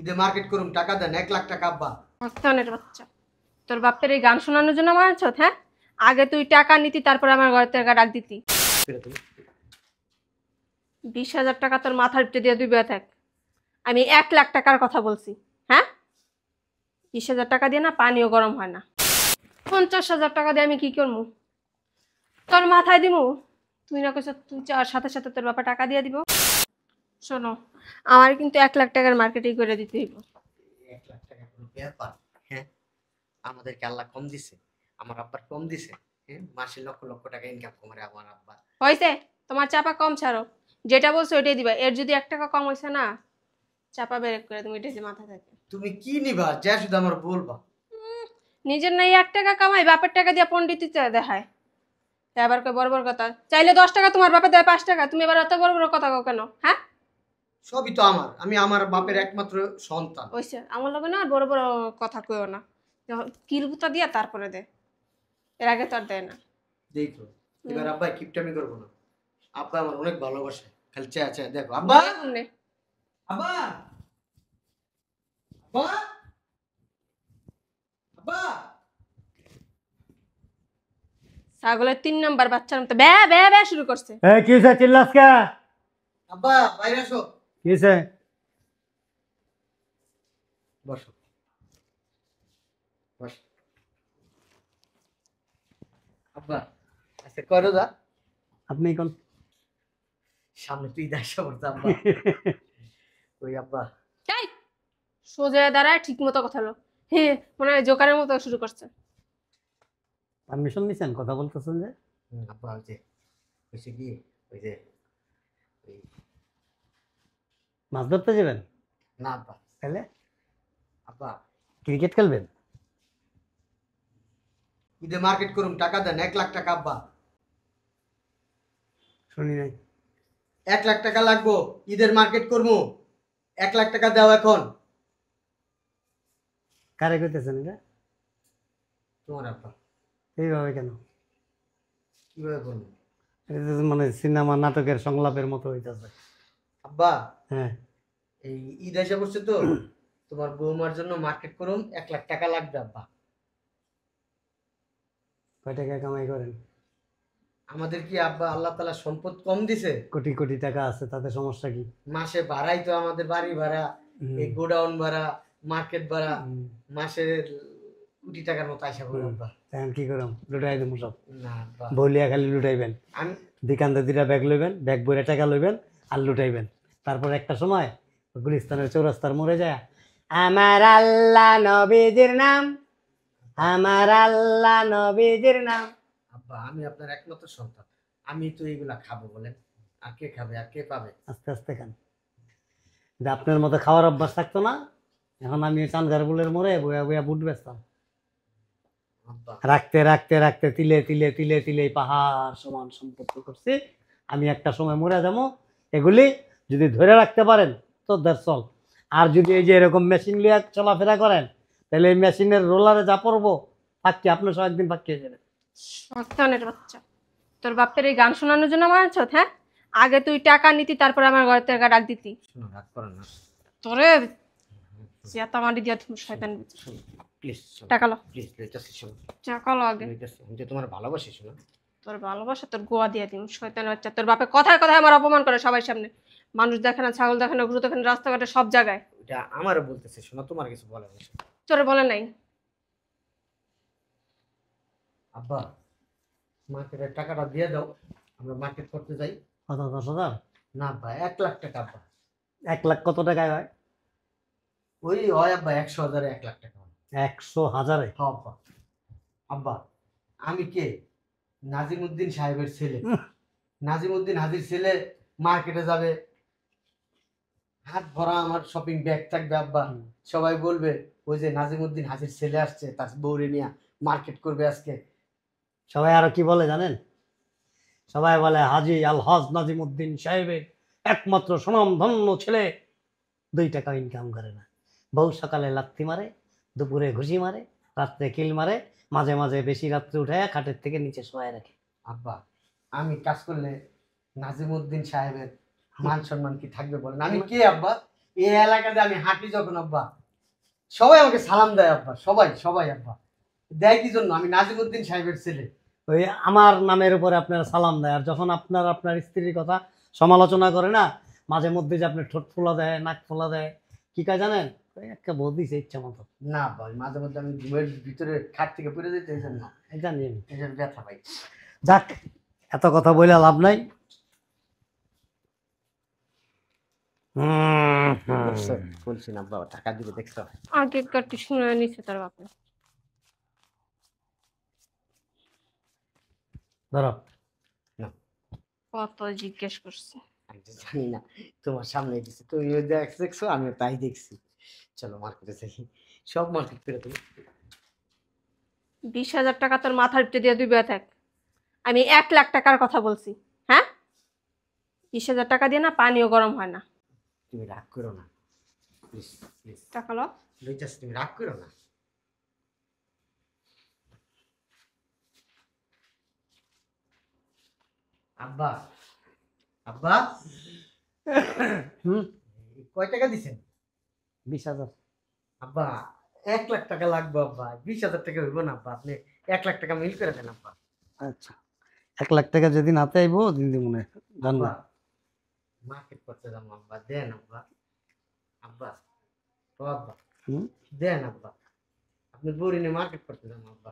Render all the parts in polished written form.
ঈদে মার্কেট করুম, টাকা দেন 1 লাখ টাকা। আব্বা অস্তানের বাচ্চা, তোর বাপের এই গান শোনানোর জন্য মারছ? হ্যাঁ, আগে তুই টাকা নিতি, তারপর আমার ঘরের থেকে ডাক দিতি। 20,000 টাকা তোর মাথার উপরে দিয়ে দুই থাক। আমি 1 লাখ টাকার কথা বলছি। হ্যাঁ, 20,000 টাকা দিয়ে না পানিও গরম হয় না। 50,000 টাকা দিয়ে আমি কি করবো? তোর মাথায় দিমু? তুই না কইছ তুই চার সাথে সাথে তোর বাপা টাকা দিয়ে দিব। শোনো, আমার কিন্তু 1 লাখ টাকার মার্কেটিং করে দিতে হইব। 1 লাখ টাকা কোনো ব্যাপার? হ্যাঁ, আমাদেরকে আল্লাহ কম দিছে, আমার আব্বার কম দিছে। হ্যাঁ, মাসে লক্ষ লক্ষ টাকা ইনকাম করে আমার আব্বা। হয়েছে, তোমার চাপা কম ছাড়ো, যেটা বলছো ওইটাই দিবা। এর যদি 1 টাকা কম হয়েছে না, চাপা বেরেক করে তুমি, এটা যে মাথা থাকে। তুমি কি নিবা যা শুধু আমার বলবা। নিজের নাই 1 টাকা কামাই, বাপের টাকা দিয়ে পন্ডিতি দেখায়। এবার কই বড় বড় কথা, চাইলে 10 টাকা তোমার বাপে দেয় 5 টাকা, তুমি এবার এত বড় বড় কথা কও কেন? হ্যাঁ, সবই তো আমার, আমি আমার বাপের একমাত্র সন্তান। ওইসে আমার লগে না আর বড় বড় কথা কইও না। কিলগুতা দিয়া তারপরে দে, এর আগে তো আর দেয় না। দেখো এবার আব্বা কিপটামি করবো না, আব্বা আমার অনেক ভালোবাসে। খালি চা চা দেখো আব্বা। আব্বা আব্বা আব্বা। ছাগলের 3 নাম্বার বাচ্চার মতো ব্যা ব্যা ব্যা শুরু করছে। কি হয়েছে, চিল্লাস কে? আব্বা বাইরে আসো। কি হয়েছে? বসো বসো। আব্বা আচ্ছা করো যা। আপনি কোন? সামনে তুই দেখা করতে আব্বা। ওই আব্বা তাই সোজা দাঁড়ায় ঠিক মতো কথা হলো। হে, মনে হয় জোকারের মতো শুরু করছে। পারমিশন নিছেন, কথা বলতেছেন যে? আব্বা ওই যে হয়েছে কি, ওই যে ওই মাছ ধরতে যাবেন? না আব্বা। তাহলে আব্বা ক্রিকেট খেলবেন? ঈদে মার্কেট করুম, টাকা দেন 1 লাখ টাকা। আব্বা শুনি নাই। 1 লাখ টাকা লাগবো, ঈদের মার্কেট করবো। 1 লাখ টাকা দাও এখন। কারে কইতেছেন এটা? তোমার আব্বা। এইভাবে কেন? কিভাবে বলবো? এটা তো মানে সিনেমা নাটকের সংলাপের মতো হইতেছে। আব্বা হ্যাঁ, এই ঈদ এসে বসছে তো, তোমার বৌমার জন্য মার্কেট করুম, 1 লাখ টাকা লাগবে আব্বা। কয় টাকা কামাই করেন? আমাদের কি আব্বা আল্লাহ তাআলা সম্পদ কম দিছে? কোটি কোটি টাকা আছে, তাতে সমস্যা কি? মাসে ভাড়াই তো আমাদের বাড়ি ভাড়া, এই গোডাউন ভাড়া, মার্কেট ভাড়া, মাসে কোটি টাকার মতো আশা করি আব্বা। এখন কি করুন, লুটাই দেবো সব? না আব্বা বলিয়া খালি লুটাইবেন। আমি দিকান্তে দুইটা ব্যাগ লইবেন, ব্যাগ বইরে টাকা লইবেন আর লুটাইবেন। তারপর একটা সময় গুলিস্তানের চৌরাস্তার মোড়ে যায়, আমার আল্লাহ নবীজির নাম, আমার আল্লাহ নবীজির নাম। আব্বা আমি আপনার একমাত্র সন্তান, আমি তো এইগুলা খাবো বলেন? আর কে খাবে, আর কে পাবে? আস্তে আস্তে খান। যে আপনার মতো খাওয়ার অভ্যাস থাকতো না, এখন আমি চানগার বুলের মোড়ে বইয়া বইয়া বুট বেচতাম। আব্বা রাখতে রাখতে রাখতে তিলে তিলে তিলে তিলে পাহাড় সমান সম্পত্তি করছি। আমি একটা সময় মরে যাবো, এগুলি যদি ধরে রাখতে পারেন তো দ্যাটস অল। আর যদি এই যে এরকম মেশিন লিয়ে চলাফেরা করেন, তাহলে এই মেশিনের রোলারে যা পড়বো ফাঁকি, আপনার সব একদিন ফাঁকি হয়ে যাবে। সন্তানের বাচ্চা, তোর বাপের এই গান শোনানোর জন্য মারছ? হ্যাঁ, আগে তুই টাকা নিতি, তারপর আমার ঘরের থেকে ডাক দিতি। শোনো রাগ করো না, তোরে চেতা মারি দিয়া তুমি শয়তান। প্লিজ টাকা লো, প্লিজ লইতাছি, শোনো টাকা লো আগে। লইতাছি, আমি তো তোমার ভালোবাসি। শোনো তোর ভালোবাসা তোর গোয়া দিয়ে দিন শয়তান বাচ্চা। তোর বাপে কথায় কথায় আমার অপমান করে সবার সামনে। মানুষ দেখে না, ছাগল দেখে না, গরু দেখে না, রাস্তাঘাটে সব জায়গায়। এটা আমারও বলতেছে, শোনো তোমার কিছু বলে না। তোরে বলে নাই? আব্বা মার্কেটের টাকাটা দিয়ে দাও, আমরা মার্কেট করতে যাই। কত 10,000? না আব্বা 1 লাখ টাকা। আব্বা 1 লাখ কত টাকায় হয়? ওই হয় আব্বা 100,000-এ 1 লাখ টাকা হয়। 100,000-এ? হ্যাঁ আব্বা। আব্বা আমি কে? নাজিমউদ্দিন সাহেবের ছেলে। নাজিমউদ্দিন হাজির ছেলে মার্কেটে যাবে, হাত ভরা আমার শপিং ব্যাগ থাকবে আব্বা। সবাই বলবে ওই যে নাজিমউদ্দিন হাজির ছেলে আসছে, তার বউরে নিয়ে মার্কেট করবে আজকে। সবাই আরো কি বলে জানেন? সবাই বলে হাজি আলহাজ নাজিমউদ্দিন সাহেবের একমাত্র সুনামধন্য ছেলে 2 টাকা ইনকাম করে না। বউ সকালে লাথি মারে, দুপুরে ঘুষি মারে, রাত্রে কিল মারে, মাঝে মাঝে বেশি রাত্রে উঠায় খাটের থেকে নিচে শোয়ায় রাখে। আব্বা আমি কাজ করলে নাজিমউদ্দিন সাহেবের মান সম্মান কি থাকবে বলেন? আমি কে আব্বা? এই এলাকাতে আমি হাঁটি যখন আব্বা, সবাই আমাকে সালাম দেয় আব্বা, সবাই সবাই আব্বা। দেয় কি জন্য? আমি নাজিমউদ্দিন সাহেবের ছেলে। ওই আমার নামের উপরে আপনার সালাম দেয়, আর যখন আপনার স্ত্রীর কথা সমালোচনা করে না, মাঝে মধ্যে যে আপনার ঠোঁট ফোলা দেয়, নাক ফোলা দেয়, কি কাজ জানেন? ওই একটা বউ দিছে ইচ্ছা মতো। না আব্বা, ওই মাঝে মধ্যে আমি ঘুমের ভিতরে খাট থেকে পড়ে যেতে, এই জন্য জানি আমি। এই জন্য ব্যথা পাই। যাক, এত কথা বলে লাভ নাই। দেখছো? বলছি না আব্বা, টাকা দিবে, দেখছো? আগে কাটি শুনে নিছে তোর বাপে। ধরো। না, কত জিজ্ঞেস করছি। আমি তো জানি না, তোমার সামনে দিছি, তুমিও দেখছো, আমিও তাই দেখছি। চলো মার্কেটে যাই, সব মার্কেট করে দেবো। 20,000 টাকা তোর মাথার উপরে দিয়ে দুই থাক। আমি 1,00,000 টাকার কথা বলছি। হ্যাঁ, 20,000 টাকা দিয়ে না পানিও গরম হয় না। তুমি রাগ করো না, প্লিজ প্লিজ, টাকা লো। লইতাছি, তুমি রাগ করো না। আব্বা, আব্বা, হুম, কয় টাকা দিছেন? 20,000। আব্বা, 1,00,000 টাকা লাগবে আব্বা, 20,000 টাকা হইব না আব্বা, আপনি 1,00,000 টাকা মিল করে দেন আব্বা। আচ্ছা, 1,00,000 টাকা যেদিন হাতে আইবো ওদিন দিব মনে জানবো। আব্বা, মার্কেট করতে যাবো আব্বা, দেন আব্বা। আব্বা, ও আব্বা, হুম? দেন আব্বা, আপনি বউরি নিয়ে মার্কেট করতে যাবো আব্বা।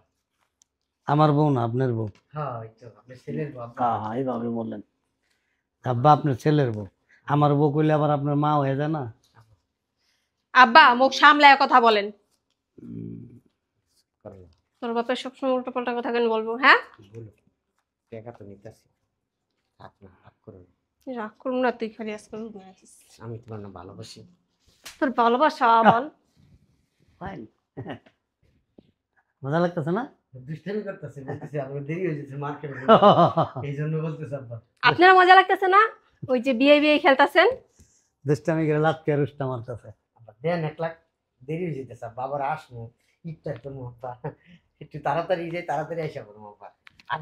আমার বউ না, আপনার বউ। হ্যাঁ, ওই তো আপনার ছেলের বউ আব্বা। এইভাবে বললেন। আব্বা আপনার ছেলের বউ, আমার বউ কইলে আবার আপনার মা হয়ে যায় না। আব্বা, মুখ সামলায় কথা বলেন। করো না, তোর বাপের সবসময় উল্টো পাল্টা কথা কেন বলবো? হ্যাঁ, বলো, টাকা তো নিতেছি, থাক না, রাগ করো না। রাগ করুন না, তুই খালি আজকাল রুমে আছিস। আমি তোমার না ভালোবাসি। তোর ভালোবাসা বল। ফাইন। মজা লাগতেছে না? দুষ্টামি করতেছে, বলতেছে আমার দেরি হয়ে যাচ্ছে মার্কেটে, এই জন্য বলতেছে আব্বা। আপনার মজা লাগতেছে না? ওই যে বিয়ে বিয়ে খেলতেছেন। দুষ্টামি করে লাত্তি আর উষ্টা মারতেছে। আব্বা দেন 1,00,000, দেরি হয়ে যেতেছে আব্বা, আবার আসবো, ইফতার করবো আব্বা, একটু তাড়াতাড়ি যাই, তাড়াতাড়ি আসা করবো আব্বা। আর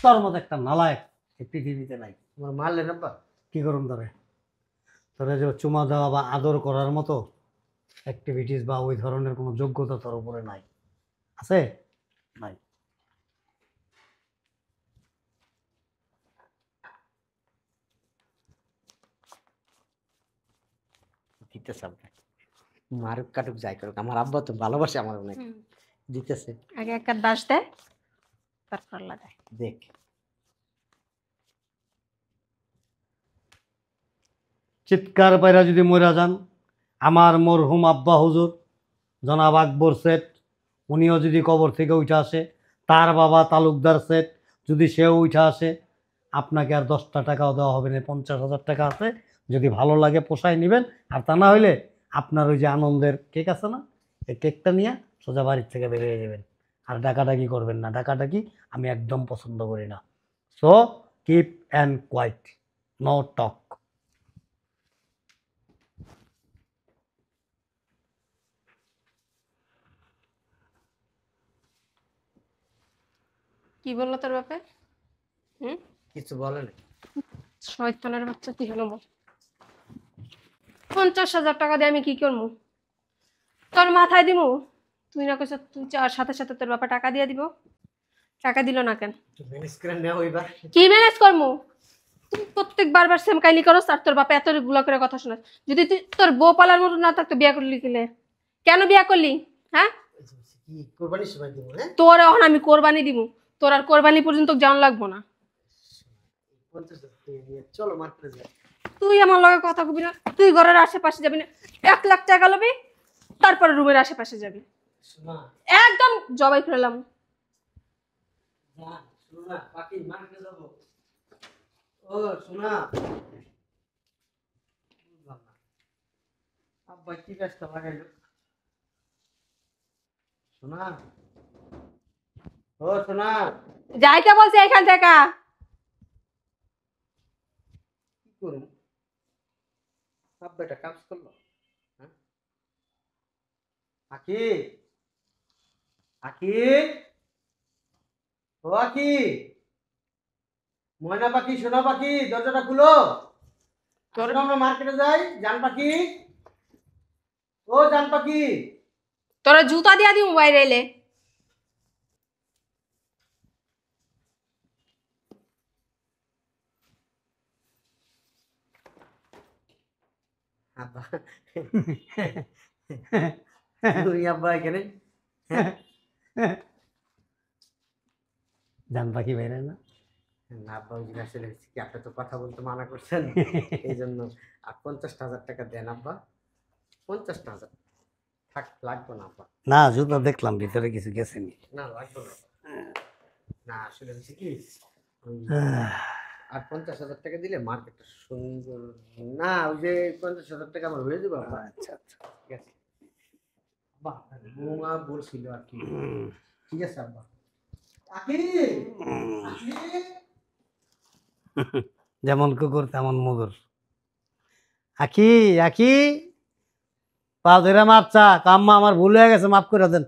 তোর মতো একটা নালায়ক এই পৃথিবীতে নাই। তোমার মারলেন আব্বা? কি করুন তোরে যে চুমা দেওয়া বা আদর করার মতো অ্যাক্টিভিটিস বা ওই ধরনের কোনো যোগ্যতা তোর উপরে নাই। আছে? নাই। দিতেছে আব্বা, মারুক কাটুক যাই করুক, আমার আব্বা তো ভালোবাসে আমার অনেক, দিতেছে। আগে একটা দাস দেয়, তারপর লাগায়। দেখ, চিৎকার পাইরা যদি মরা যান, আমার মরহুম আব্বা হুজুর জনাব আকবর সেট, উনিও যদি কবর থেকে উঠে আসে, তার বাবা তালুকদার সেট যদি সেও উঠে আসে, আপনাকে আর 10টা টাকাও দেওয়া হবে না, 50,000 টাকা আছে, যদি ভালো লাগে পোষায় নেবেন, আর তা না হইলে আপনার ওই যে আনন্দের কেক আছে না, এই কেকটা নিয়ে সোজা বাড়ির থেকে বেরিয়ে যাবেন। আর ডাকাডাকি করবেন না, ডাকাডাকি আমি একদম পছন্দ করি না। So keep and quiet, no talk. কি বললো তোর বাপে? কিছু বলে না। শয়তানের বাচ্চা, কি হলো? 50,000 টাকা দিয়ে আমি কি করবো? তোর মাথায় দিমু? তুই না কইছ তুই চার সাথে সাথে তোর বাপা টাকা দিয়ে দিব। টাকা দিল না কেন? একটু ম্যানেজ করে নেও এবার। কি ম্যানেজ করবো? তুই প্রত্যেকবার সেম কাইলি করস, আর তোর বাপা এতগুলো করে কথা শোনাস। যদি তুই তোর বউ পালার মতো না থাকতো, বিয়া করলি কিলে? কেন বিয়া করলি? হ্যাঁ, কি কোরবানির সময় দিব? হ্যাঁ, তোর এখন আমি কোরবানি দিব। তোর আর কোরবানি পর্যন্ত জান লাগবো না। 50,000 টাকা নিয়ে চলো মার্কেটে যাই। তুই আমার লগে কথা কবি না। তুই ঘরের আশেপাশে যাবি না। 1,00,000 টাকা লবি, তারপরে রুমের আশেপাশে যাবি। শোনা, একদম জবাই ফেলাম। যা, শোনা, বাকি মার্কেটে যাবো। ও শোনা, বুঝলাম না, আব্বা কি কাজটা লাগাইলো? শোনা, ও শোনা, যাইতে বলছি এখান থেকে। কি করুন? আব্বা এটা কাজ করলো? হ্যাঁ, আকি, আকি, ও আকি, ময়না পাখি, সোনা পাখি, দরজাটা খুলো। তোর- আমরা মার্কেটে যাই, জান পাখি, ও জান পাখি। তোরা জুতা দিয়া দিই মোবাইল এলে। আব্বা তুমি আব্বা এখানে? জান পাখি বাইরে না? না আব্বা, ওই যে আসলে কি আপনি তো কথা বলতে মানা করছেন, এই জন্য। আর 50,000 টাকা দেন আব্বা, 50,000। থাক, লাগবে না আব্বা। না, জুতা দেখলাম ভিতরে কিছু গেছেনি। না লাগবে না। না আসলে হচ্ছে কি, ওই আর 50,000 টাকা দিলে মার্কেটটা সুন্দর। না, ওই যে 50,000 টাকা আমার হয়ে যাবে আব্বা। আচ্ছা আচ্ছা। ঠিক আছে আব্বা, বৌমা বলছিল আর কি। ঠিক আছে আব্বা। আকি, আকি। যেমন কুকুর তেমন মুগুর। আখি আখি, পা ধরে মাপ চা, কাম্মা আমার ভুল হয়ে গেছে, মাফ করে দেন।